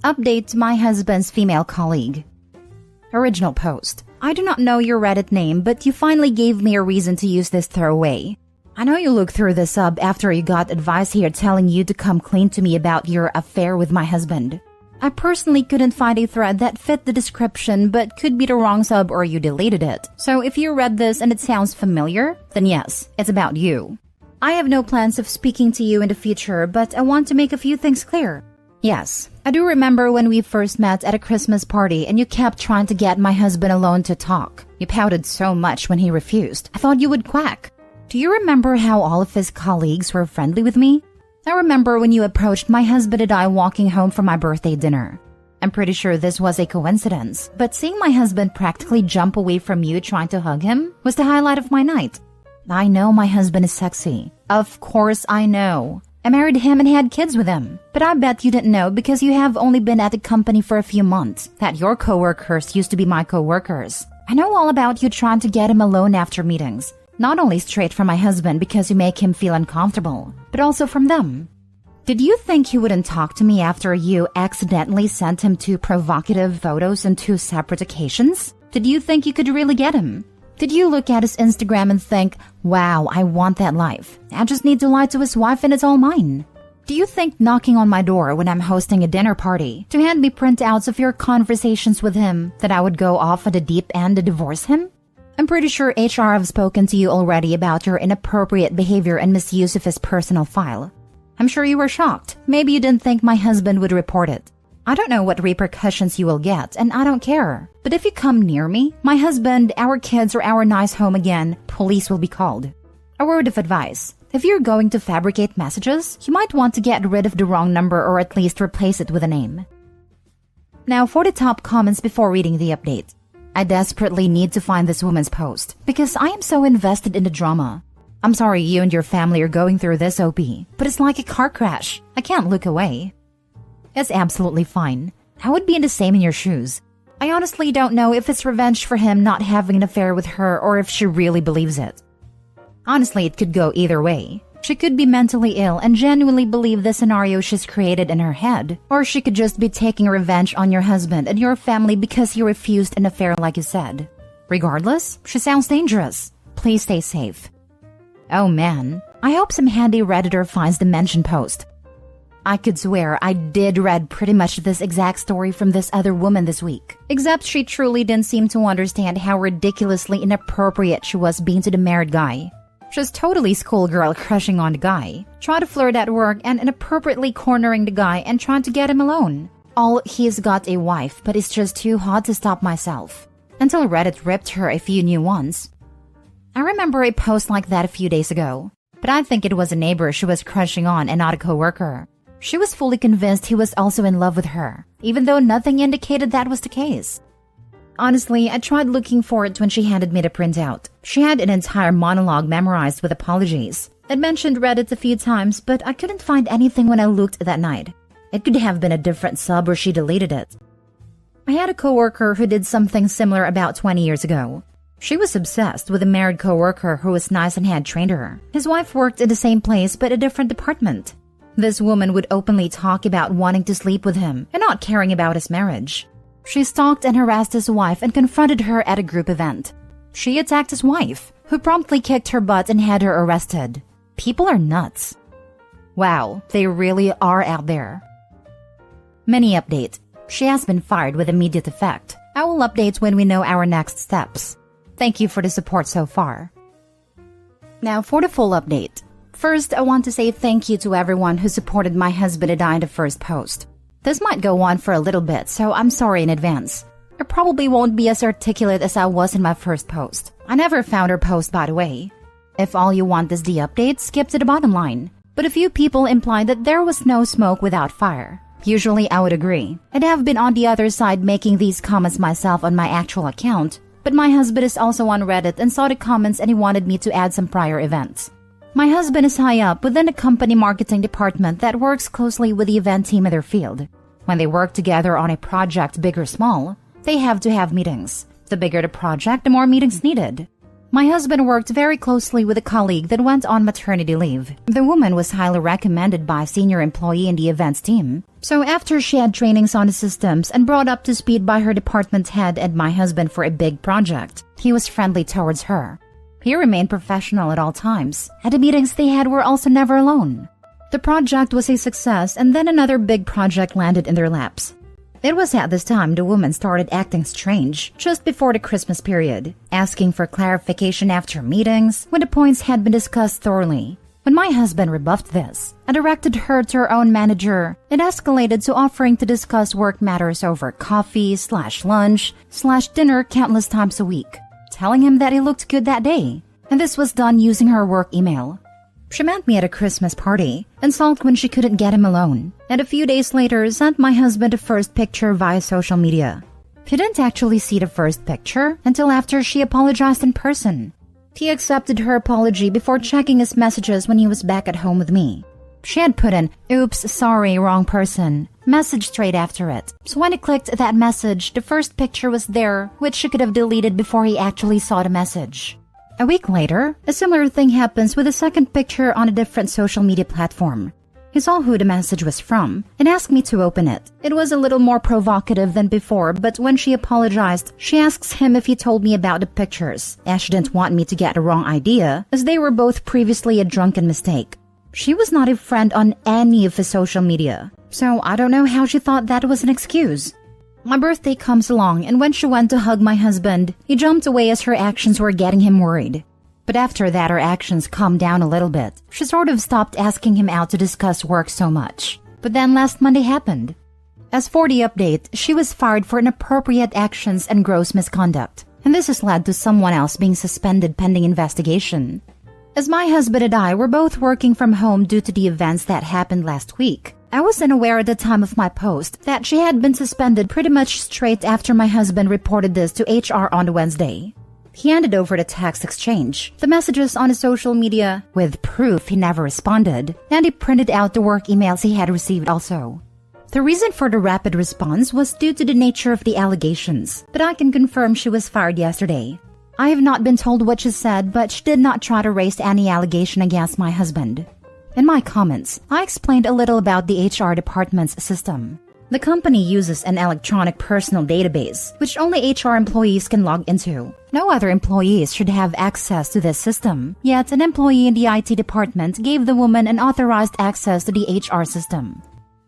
Update to my husband's female colleague. Original post. I do not know your Reddit name, but you finally gave me a reason to use this throwaway. I know you looked through the sub after you got advice here telling you to come clean to me about your affair with my husband. I personally couldn't find a thread that fit the description, but could be the wrong sub or you deleted it. So if you read this and it sounds familiar, then yes, it's about you. I have no plans of speaking to you in the future, but I want to make a few things clear. Yes, I do remember when we first met at a Christmas party and you kept trying to get my husband alone to talk. You pouted so much when he refused. I thought you would quack. Do you remember how all of his colleagues were friendly with me? I remember when you approached my husband and I walking home from my birthday dinner. I'm pretty sure this was a coincidence, but seeing my husband practically jump away from you trying to hug him was the highlight of my night. I know my husband is sexy. Of course I know. I married him and had kids with him. But I bet you didn't know because you have only been at the company for a few months that your coworkers used to be my coworkers. I know all about you trying to get him alone after meetings. Not only straight from my husband because you make him feel uncomfortable, but also from them. Did you think he wouldn't talk to me after you accidentally sent him 2 provocative photos on 2 separate occasions? Did you think you could really get him? Did you look at his Instagram and think, wow, I want that life. I just need to lie to his wife and it's all mine? Do you think knocking on my door when I'm hosting a dinner party to hand me printouts of your conversations with him that I would go off at the deep end to divorce him? I'm pretty sure HR have spoken to you already about your inappropriate behavior and misuse of his personal file. I'm sure you were shocked. Maybe you didn't think my husband would report it. I don't know what repercussions you will get, and I don't care. But if you come near me, my husband, our kids, or our nice home again, police will be called. A word of advice. If you're going to fabricate messages, you might want to get rid of the wrong number or at least replace it with a name. Now for the top comments before reading the update. I desperately need to find this woman's post because I am so invested in the drama. I'm sorry you and your family are going through this, OP, but it's like a car crash. I can't look away. It's absolutely fine. I would be in the same in your shoes. I honestly don't know if it's revenge for him not having an affair with her or if she really believes it. Honestly, it could go either way. She could be mentally ill and genuinely believe the scenario she's created in her head, or she could just be taking revenge on your husband and your family because he refused an affair like you said. Regardless, she sounds dangerous. Please stay safe. Oh man, I hope some handy Redditor finds the mentioned post. I could swear I did read pretty much this exact story from this other woman this week, except she truly didn't seem to understand how ridiculously inappropriate she was being to the married guy. She's totally schoolgirl crushing on the guy, trying to flirt at work and inappropriately cornering the guy and trying to get him alone. All he's got a wife, but it's just too hot to stop myself. Until Reddit ripped her a few new ones. I remember a post like that a few days ago, but I think it was a neighbor she was crushing on and not a coworker. She was fully convinced he was also in love with her, even though nothing indicated that was the case. Honestly, I tried looking for it when she handed me the printout. She had an entire monologue memorized with apologies. I'd mentioned Reddit a few times, but I couldn't find anything when I looked that night. It could have been a different sub or she deleted it. I had a coworker who did something similar about 20 years ago. She was obsessed with a married coworker who was nice and had trained her. His wife worked in the same place but a different department. This woman would openly talk about wanting to sleep with him and not caring about his marriage. She stalked and harassed his wife and confronted her at a group event. She attacked his wife, who promptly kicked her butt and had her arrested. People are nuts. Wow, they really are out there. Mini update. She has been fired with immediate effect. I will update when we know our next steps. Thank you for the support so far. Now for the full update. First, I want to say thank you to everyone who supported my husband and I in the first post. This might go on for a little bit, so I'm sorry in advance. I probably won't be as articulate as I was in my first post. I never found her post, by the way. If all you want is the update, skip to the bottom line. But a few people implied that there was no smoke without fire. Usually I would agree. I'd have been on the other side making these comments myself on my actual account, but my husband is also on Reddit and saw the comments and he wanted me to add some prior events. My husband is high up within the company marketing department that works closely with the event team in their field. When they work together on a project, big or small, they have to have meetings. The bigger the project, the more meetings needed. My husband worked very closely with a colleague that went on maternity leave. The woman was highly recommended by a senior employee in the events team. So after she had trainings on the systems and brought up to speed by her department head and my husband for a big project, he was friendly towards her. He remained professional at all times, and the meetings they had were also never alone. The project was a success, and then another big project landed in their laps. It was at this time the woman started acting strange, just before the Christmas period, asking for clarification after meetings when the points had been discussed thoroughly. When my husband rebuffed this and directed her to her own manager, it escalated to offering to discuss work matters over coffee/lunch/dinner countless times a week, telling him that he looked good that day, and this was done using her work email. She met me at a Christmas party and sulked when she couldn't get him alone, and a few days later sent my husband a first picture via social media. He didn't actually see the first picture until after she apologized in person. He accepted her apology before checking his messages when he was back at home with me. She had put an "oops, sorry, wrong person" message straight after it, so when he clicked that message, the first picture was there, which she could have deleted before he actually saw the message. A week later, a similar thing happens with a second picture on a different social media platform. He saw who the message was from and asked me to open it. It was a little more provocative than before, but when she apologized, she asks him if he told me about the pictures, as she didn't want me to get the wrong idea, as they were both previously a drunken mistake. She was not a friend on any of his social media, so I don't know how she thought that was an excuse. My birthday comes along, and when she went to hug my husband, he jumped away as her actions were getting him worried. But after that, her actions calmed down a little bit. She sort of stopped asking him out to discuss work so much. But then last Monday happened. As for the update, she was fired for inappropriate actions and gross misconduct, and this has led to someone else being suspended pending investigation. As my husband and I were both working from home due to the events that happened last week, I wasn't aware at the time of my post that she had been suspended pretty much straight after my husband reported this to HR on Wednesday. He handed over the text exchange, the messages on his social media, with proof he never responded, and he printed out the work emails he had received also. The reason for the rapid response was due to the nature of the allegations, but I can confirm she was fired yesterday. I have not been told what she said, but she did not try to raise any allegation against my husband. In my comments, I explained a little about the HR department's system. The company uses an electronic personal database, which only HR employees can log into. No other employees should have access to this system, yet an employee in the IT department gave the woman an authorized access to the HR system.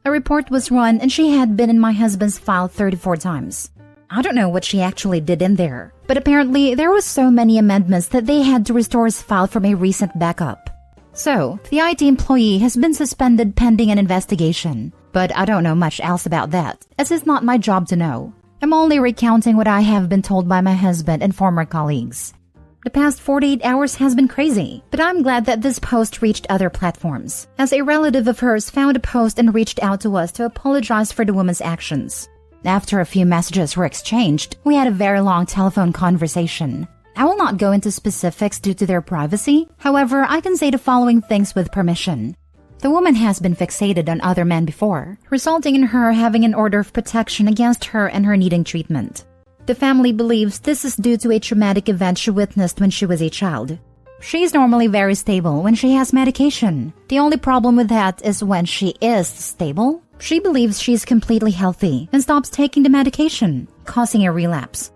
A report was run, and she had been in my husband's file 34 times. I don't know what she actually did in there, but apparently there was so many amendments that they had to restore his file from a recent backup. So, the IT employee has been suspended pending an investigation, but I don't know much else about that, as it's not my job to know. I'm only recounting what I have been told by my husband and former colleagues. The past 48 hours has been crazy, but I'm glad that this post reached other platforms, as a relative of hers found a post and reached out to us to apologize for the woman's actions. After a few messages were exchanged, we had a very long telephone conversation. I will not go into specifics due to their privacy. However, I can say the following things with permission. The woman has been fixated on other men before, resulting in her having an order of protection against her and her needing treatment. The family believes this is due to a traumatic event she witnessed when she was a child. She is normally very stable when she has medication. The only problem with that is when she is stable, she believes she is completely healthy and stops taking the medication, causing a relapse.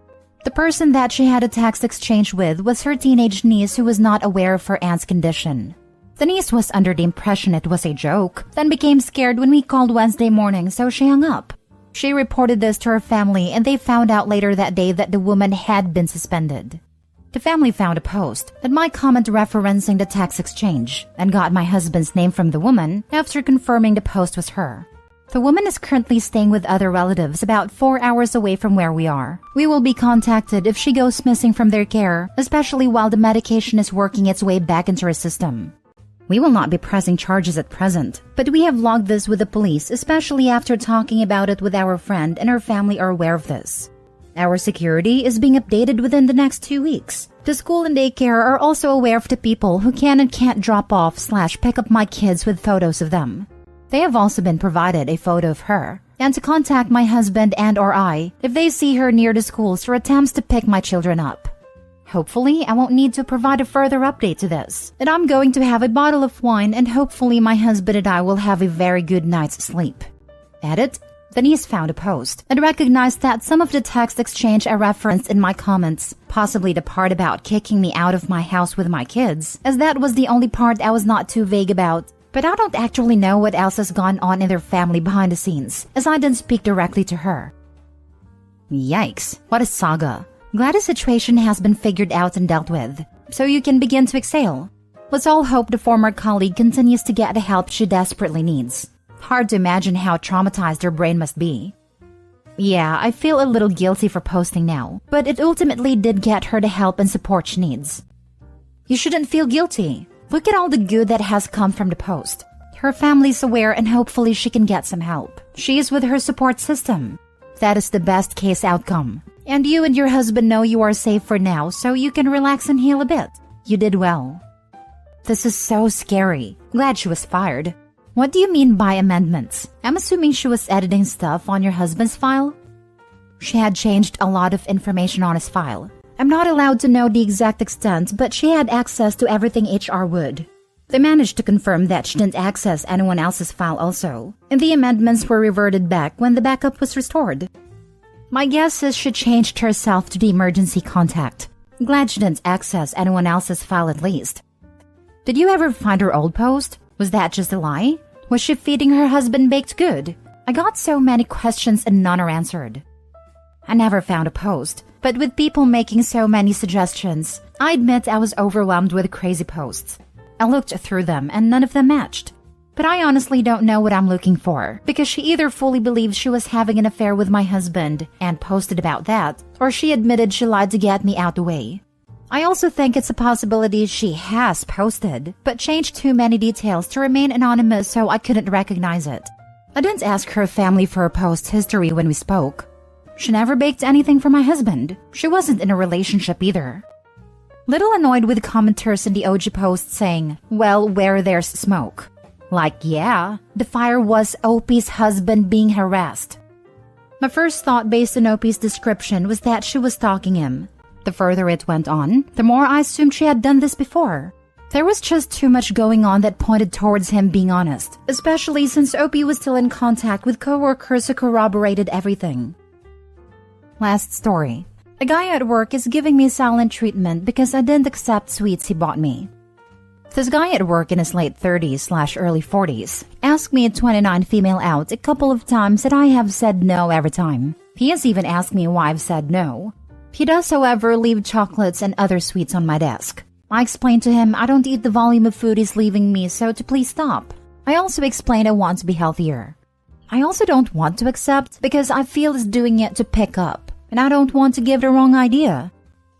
The person that she had a text exchange with was her teenage niece who was not aware of her aunt's condition. The niece was under the impression it was a joke, then became scared when we called Wednesday morning, so she hung up. She reported this to her family, and they found out later that day that the woman had been suspended. The family found a post and my comment referencing the text exchange and got my husband's name from the woman after confirming the post was her. The woman is currently staying with other relatives about 4 hours away from where we are. We will be contacted if she goes missing from their care, especially while the medication is working its way back into her system. We will not be pressing charges at present, but we have logged this with the police, especially after talking about it with our friend, and her family are aware of this. Our security is being updated within the next 2 weeks. The school and daycare are also aware of the people who can and can't drop off/pick up my kids with photos of them. They have also been provided a photo of her, and to contact my husband and or I if they see her near the schools or attempts to pick my children up. Hopefully, I won't need to provide a further update to this. And I'm going to have a bottle of wine and hopefully my husband and I will have a very good night's sleep. Edit. Denise found a post and recognized that some of the text exchange I referenced in my comments, possibly the part about kicking me out of my house with my kids, as that was the only part I was not too vague about. But I don't actually know what else has gone on in their family behind the scenes, as I didn't speak directly to her. Yikes, what a saga. Glad the situation has been figured out and dealt with, so you can begin to exhale. Let's all hope the former colleague continues to get the help she desperately needs. Hard to imagine how traumatized her brain must be. Yeah, I feel a little guilty for posting now, but it ultimately did get her the help and support she needs. You shouldn't feel guilty. Look at all the good that has come from the post. Her family's aware and hopefully she can get some help. She is with her support system. That is the best case outcome. And you and your husband know you are safe for now, so you can relax and heal a bit. You did well. This is so scary. Glad she was fired. What do you mean by amendments? I'm assuming she was editing stuff on your husband's file? She had changed a lot of information on his file. I'm not allowed to know the exact extent, but she had access to everything HR would. They managed to confirm that she didn't access anyone else's file also, and the amendments were reverted back when the backup was restored. My guess is she changed herself to the emergency contact. Glad she didn't access anyone else's file at least. Did you ever find her old post? Was that just a lie? Was she feeding her husband baked good? I got so many questions and none are answered. I never found a post, but with people making so many suggestions, I admit I was overwhelmed with crazy posts. I looked through them and none of them matched. But I honestly don't know what I'm looking for, because she either fully believed she was having an affair with my husband and posted about that, or she admitted she lied to get me out the way. I also think it's a possibility she has posted, but changed too many details to remain anonymous so I couldn't recognize it. I didn't ask her family for a post history when we spoke. She never baked anything for my husband. She wasn't in a relationship either. Little annoyed with commenters in the OG post saying, well, where there's smoke. Like, yeah, the fire was OP's husband being harassed. My first thought based on OP's description was that she was stalking him. The further it went on, the more I assumed she had done this before. There was just too much going on that pointed towards him being honest, especially since OP was still in contact with coworkers who corroborated everything. Last story. A guy at work is giving me silent treatment because I didn't accept sweets he bought me. This guy at work in his late 30s/early 40s asked me a 29 female out a couple of times and I have said no every time. He has even asked me why I've said no. He does, however, leave chocolates and other sweets on my desk. I explained to him I don't eat the volume of food he's leaving me, so to please stop. I also explained I want to be healthier. I also don't want to accept because I feel he's doing it to pick up, and I don't want to give the wrong idea.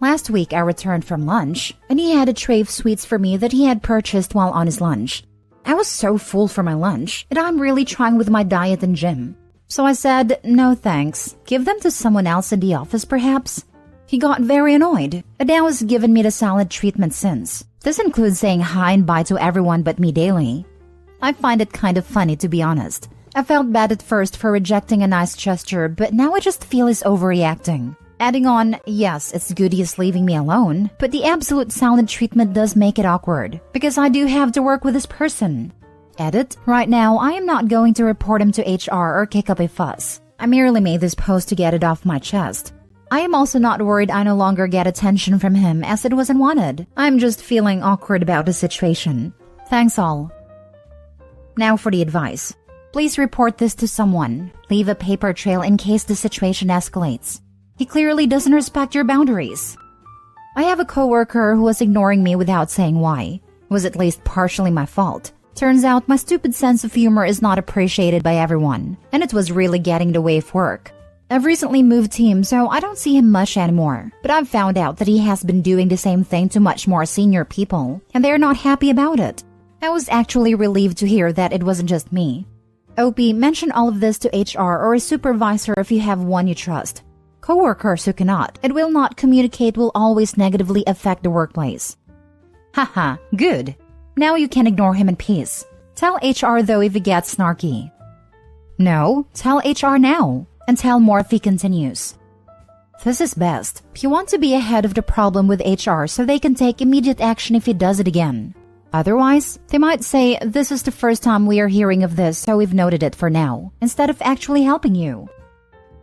Last week I returned from lunch, and he had a tray of sweets for me that he had purchased while on his lunch. I was so full for my lunch, and I'm really trying with my diet and gym. So I said, no thanks, give them to someone else in the office perhaps. He got very annoyed, and now has given me the silent treatment since. This includes saying hi and bye to everyone but me daily. I find it kind of funny, to be honest. I felt bad at first for rejecting a nice gesture, but now I just feel he's overreacting. Adding on, yes, it's good he's leaving me alone, but the absolute silent treatment does make it awkward, because I do have to work with this person. Edit. Right now, I am not going to report him to HR or kick up a fuss. I merely made this post to get it off my chest. I am also not worried I no longer get attention from him as it wasn't wanted. I'm just feeling awkward about the situation. Thanks all. Now for the advice. Please report this to someone. Leave a paper trail in case the situation escalates. He clearly doesn't respect your boundaries. I have a coworker who was ignoring me without saying why. It was at least partially my fault. Turns out my stupid sense of humor is not appreciated by everyone, and it was really getting in the way of work. I've recently moved teams, so I don't see him much anymore, but I've found out that he has been doing the same thing to much more senior people, and they're not happy about it. I was actually relieved to hear that it wasn't just me. OP, mention all of this to HR or a supervisor if you have one you trust. Coworkers who cannot and will not communicate will always negatively affect the workplace. Haha, good. Now you can ignore him in peace. Tell HR though if he gets snarky. No, tell HR now. And tell more if he continues. This is best. You want to be ahead of the problem with HR so they can take immediate action if he does it again. Otherwise, they might say, this is the first time we are hearing of this, so we've noted it for now, instead of actually helping you.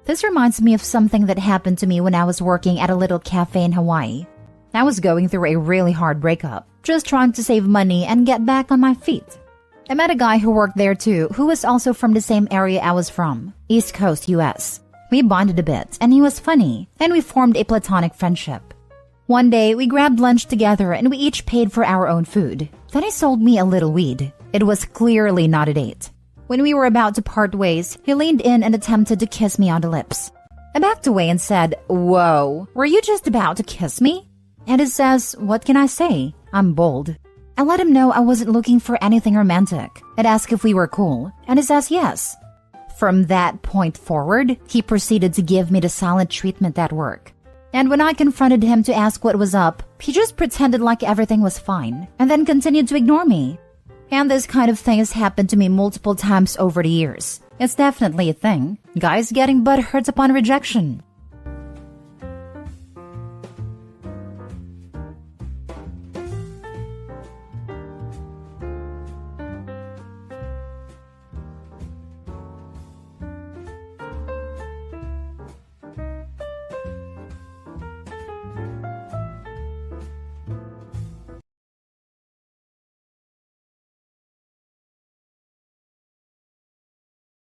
This reminds me of something that happened to me when I was working at a little cafe in Hawaii. I was going through a really hard breakup, just trying to save money and get back on my feet. I met a guy who worked there too, who was also from the same area I was from, East Coast, US. We bonded a bit, and he was funny, and we formed a platonic friendship. One day, we grabbed lunch together and we each paid for our own food. Then he sold me a little weed. It was clearly not a date. When we were about to part ways, he leaned in and attempted to kiss me on the lips. I backed away and said, "Whoa, were you just about to kiss me?" And he says, "What can I say? I'm bold." I let him know I wasn't looking for anything romantic. I'd ask if we were cool, and he says yes. From that point forward, he proceeded to give me the silent treatment at work. And when I confronted him to ask what was up, he just pretended like everything was fine, and then continued to ignore me. And this kind of thing has happened to me multiple times over the years. It's definitely a thing. Guys getting butt hurt upon rejection.